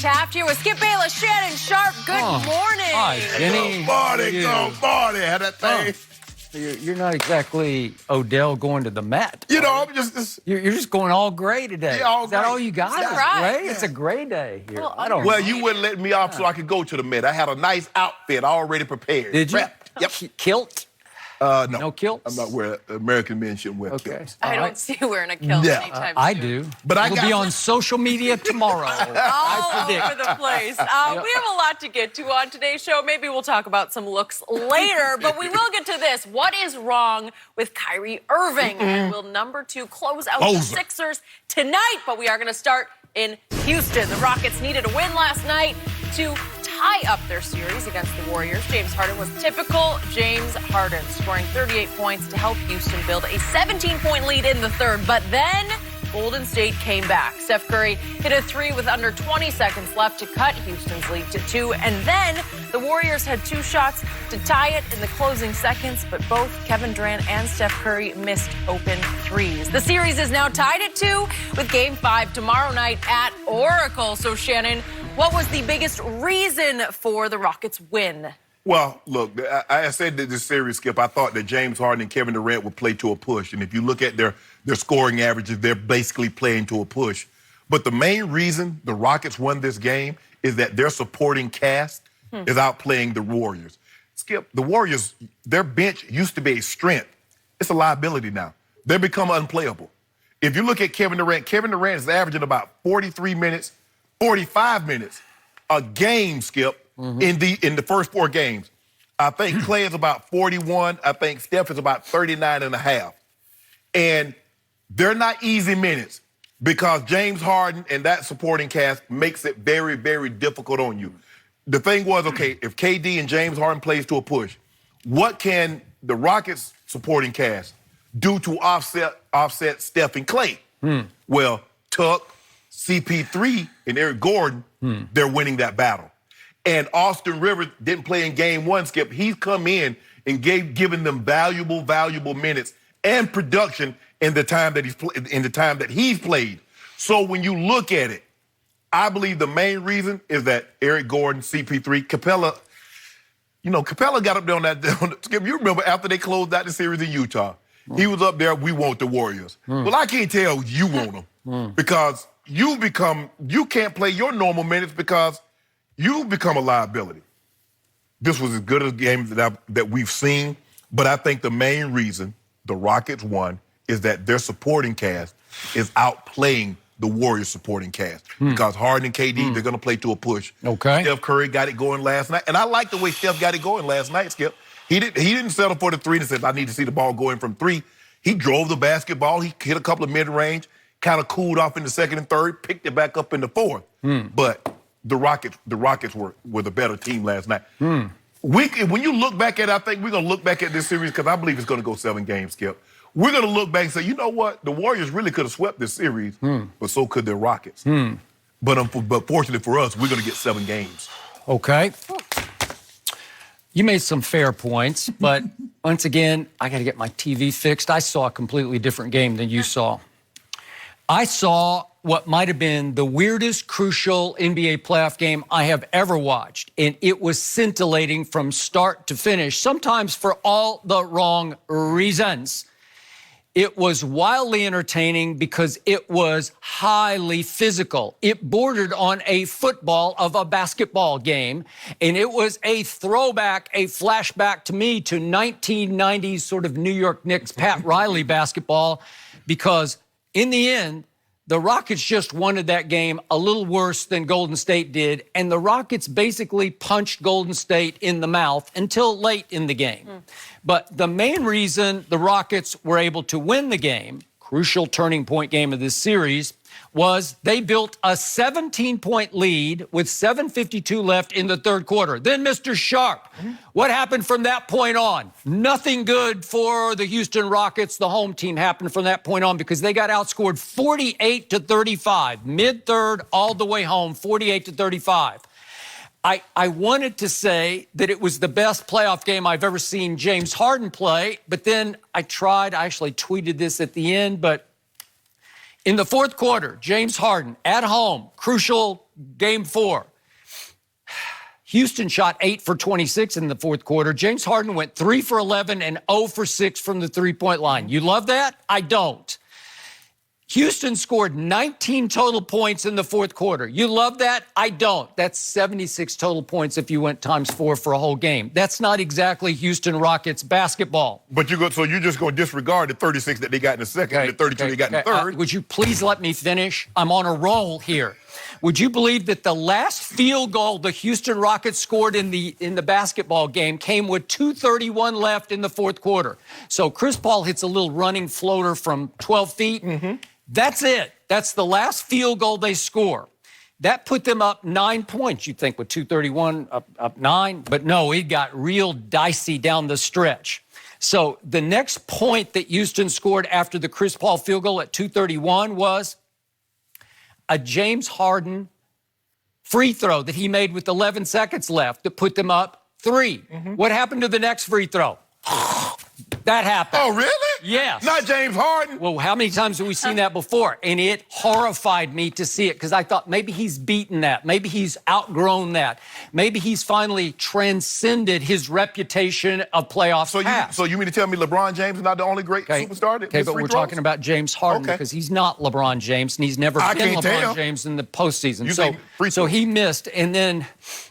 Taft here with Skip Bayless, Shannon Sharp. Good morning. Hi, Jenny. Good morning. Had that thing. You're not exactly Odell going to the Met. You know, I'm just You're just going all gray today. Yeah, all Is that gray. all you got? That's Is right. gray? It's a gray day here. Well, I don't well, know. you wouldn't let me off so I could go to the Met. I had a nice outfit already prepared. Did you? Prepped. Yep. Kilt? No. No kilts? I'm not wearing. American men shouldn't wear Okay. kilts. I All don't right. see you wearing a kilt Yeah. anytime I soon. do. But I It'll got- be on social media tomorrow. All over the place. We have a lot to get to on today's show. Maybe we'll talk about some looks later, but we will get to this. What is wrong with Kyrie Irving? And will number 2 close out the Sixers tonight? But we are going to start in Houston. The Rockets needed a win last night to tie up their series against the Warriors. James Harden was typical James Harden, scoring 38 points to help Houston build a 17-point lead in the third. But then Golden State came back. Steph Curry hit a 3 with under 20 seconds left to cut Houston's lead to 2. And then the Warriors had 2 shots to tie it in the closing seconds, but both Kevin Durant and Steph Curry missed open threes. The series is now tied at 2 with Game 5 tomorrow night at Oracle. So, Shannon, what was the biggest reason for the Rockets' win? Well, look, I said that this series, Skip, I thought that James Harden and Kevin Durant would play to a push. And if you look at their scoring averages, they're basically playing to a push. But the main reason the Rockets won this game is that their supporting cast is outplaying the Warriors. Skip, the Warriors, their bench used to be a strength. It's a liability now. They've become unplayable. If you look at Kevin Durant is averaging about 43 minutes, 45 minutes a game, Skip, in the first 4 games. I think Clay is about 41. I think Steph is about 39 and a half. And they're not easy minutes because James Harden and that supporting cast makes it very, very difficult on you. The thing was, okay, if KD and James Harden plays to a push, what can the Rockets supporting cast do to offset Steph and Clay? Well, Tuck, CP3, and Eric Gordon, they're winning that battle. And Austin Rivers didn't play in Game 1, Skip. He's come in and given them valuable minutes and production in the time that he's played. So when you look at it, I believe the main reason is that Eric Gordon, CP3, Capella got up there on that. Skip, you remember after they closed out the series in Utah, he was up there, we want the Warriors. Well, I can't tell you want them because you can't play your normal minutes because you've become a liability. This was as good a game that we've seen, but I think the main reason the Rockets won is that their supporting cast is outplaying the Warriors supporting cast because Harden and KD, they're going to play to a push. Okay. Steph Curry got it going last night, and I like the way Steph got it going last night, Skip. He didn't settle for the 3 and said, I need to see the ball going from 3. He drove the basketball. He hit a couple of mid-range, kind of cooled off in the second and third, picked it back up in the fourth. But the Rockets were the better team last night. When you look back at it, I think we're going to look back at this series because I believe it's going to go 7 games, Skip. We're going to look back and say, you know what? The Warriors really could have swept this series, but so could the Rockets. But fortunately for us, we're going to get 7 games. Okay. You made some fair points, but once again, I got to get my TV fixed. I saw a completely different game than you saw. I saw what might have been the weirdest, crucial NBA playoff game I have ever watched, and it was scintillating from start to finish, sometimes for all the wrong reasons. It was wildly entertaining because it was highly physical. It bordered on a football of a basketball game, and it was a throwback, a flashback to me to 1990s sort of New York Knicks Pat Riley basketball, because in the end, the Rockets just wanted that game a little worse than Golden State did, and the Rockets basically punched Golden State in the mouth until late in the game. But the main reason the Rockets were able to win the game, crucial turning point game of this series, was they built a 17-point lead with 7:52 left in the third quarter. Then, Mr. Sharp, what happened from that point on? Nothing good for the Houston Rockets. The home team happened from that point on because they got outscored 48-35, mid-third all the way home, 48-35. I wanted to say that it was the best playoff game I've ever seen James Harden play, but then I actually tweeted this at the end, but in the fourth quarter, James Harden at home, crucial Game 4. Houston shot 8 for 26 in the fourth quarter. James Harden went 3 for 11 and 0 for 6 from the three-point line. You love that? I don't. Houston scored 19 total points in the fourth quarter. You love that? I don't. That's 76 total points if you went times 4 for a whole game. That's not exactly Houston Rockets basketball. But so you're just going to disregard the 36 that they got in the second and the 32 they got in the third. Would you please let me finish? I'm on a roll here. Would you believe that the last field goal the Houston Rockets scored in the basketball game came with 2:31 left in the fourth quarter? So Chris Paul hits a little running floater from 12 feet. Mm-hmm. That's it. That's the last field goal they score. That put them up 9 points, you'd think, with 2:31 up 9. But no, it got real dicey down the stretch. So the next point that Houston scored after the Chris Paul field goal at 2:31 was a James Harden free throw that he made with 11 seconds left that put them up 3. Mm-hmm. What happened to the next free throw? That happened. Oh, really? Yes. Not James Harden? Well, how many times have we seen that before? And it horrified me to see it because I thought maybe he's beaten that. Maybe he's outgrown that. Maybe he's finally transcended his reputation of playoff past. So you mean to tell me LeBron James is not the only great superstar? Okay, but we're talking about James Harden because he's not LeBron James and he's never been LeBron James in the postseason. So he missed. And then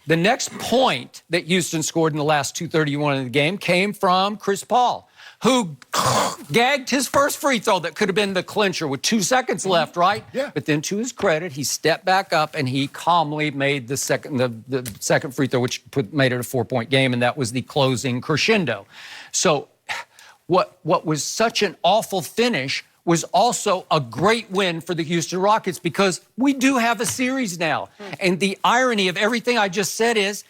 the next point that Houston scored in the last 2:31 of the game came from Chris Paul, who gagged his first free throw that could have been the clincher with 2 seconds left, right? Yeah. But then to his credit, he stepped back up and he calmly made the second free throw, which made it a 4-point game, and that was the closing crescendo. So what was such an awful finish was also a great win for the Houston Rockets because we do have a series now. And the irony of everything I just said is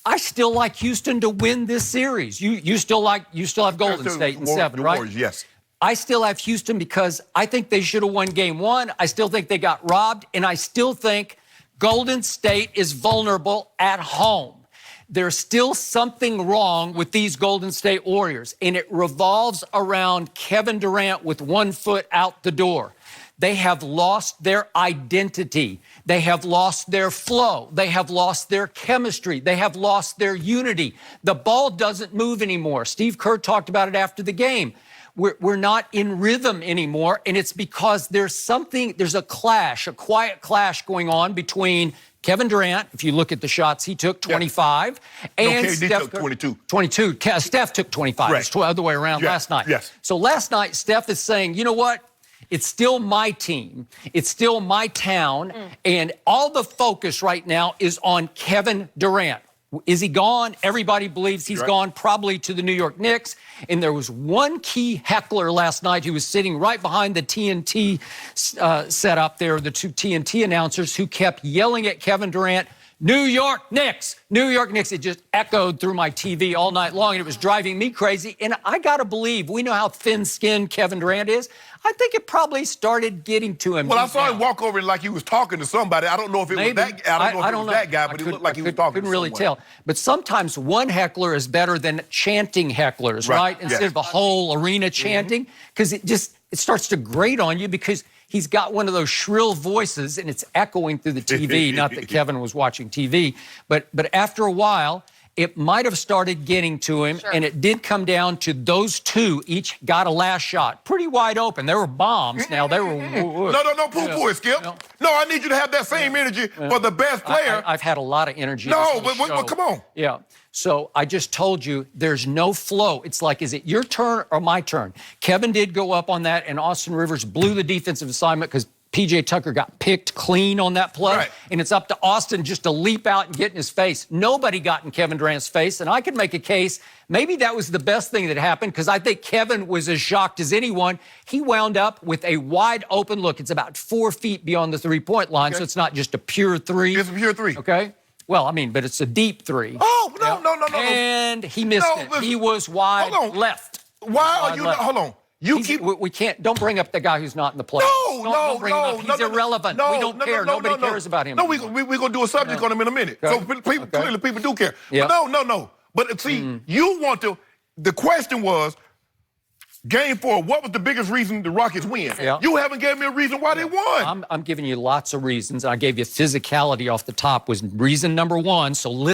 I still like Houston to win this series. You still have Golden State in 7, right? Warriors, yes. I still have Houston because I think they should have won game 1. I still think they got robbed, and I still think Golden State is vulnerable at home. There's still something wrong with these Golden State Warriors, and it revolves around Kevin Durant with 1 foot out the door. They have lost their identity. They have lost their flow. They have lost their chemistry. They have lost their unity. The ball doesn't move anymore. Steve Kerr talked about it after the game. We're not in rhythm anymore, and it's because there's a clash, a quiet clash going on between Kevin Durant, if you look at the shots he took, 25, and Steph took 22. 22. Steph took 25. Right. It's the other way around last night. Yes. So last night, Steph is saying, you know what? It's still my team. It's still my town. And all the focus right now is on Kevin Durant. Is he gone? Everybody believes he's gone, probably to the New York Knicks. And there was one key heckler last night who was sitting right behind the TNT setup there, the 2 TNT announcers, who kept yelling at Kevin Durant, New York Knicks, New York Knicks. It just echoed through my TV all night long, and it was driving me crazy. And I got to believe, we know how thin-skinned Kevin Durant is. I think it probably started getting to him. Well, I saw him walk over like he was talking to somebody. I don't know if it was that guy. I don't know if it was that guy, but he looked like he was talking to someone. Couldn't really tell. But sometimes one heckler is better than chanting hecklers, right? Instead of a whole arena chanting, because it starts to grate on you because he's got one of those shrill voices and it's echoing through the TV. Not that Kevin was watching TV, but after a while, it might have started getting to him, and it did come down to those 2 each got a last shot. Pretty wide open. There were bombs. Now, they were... No, poo-poo it, Skip. No, I need you to have that same energy for the best player. I've had a lot of energy. No, but come on. Yeah. So I just told you there's no flow. It's like, is it your turn or my turn? Kevin did go up on that, and Austin Rivers blew the defensive assignment because P.J. Tucker got picked clean on that play, right. And it's up to Austin just to leap out and get in his face. Nobody got in Kevin Durant's face, and I could make a case maybe that was the best thing that happened because I think Kevin was as shocked as anyone. He wound up with a wide open look. It's about 4 feet beyond the three-point line, so it's not just a pure 3. It's a pure 3. Okay? Well, I mean, but it's a deep 3. Oh, no. And he missed it. Listen, he was wide left. Why are you not? Hold on. We can't. Don't bring up the guy who's not in the play. No. He's irrelevant. We don't care. Nobody cares about him. No, we're going to do a subject on him in a minute. Okay. So clearly people do care. Yep. But no. But see, you want to, the question was, Game 4, what was the biggest reason the Rockets win? Yeah. You haven't given me a reason why they won. I'm giving you lots of reasons. I gave you physicality off the top was reason number one. So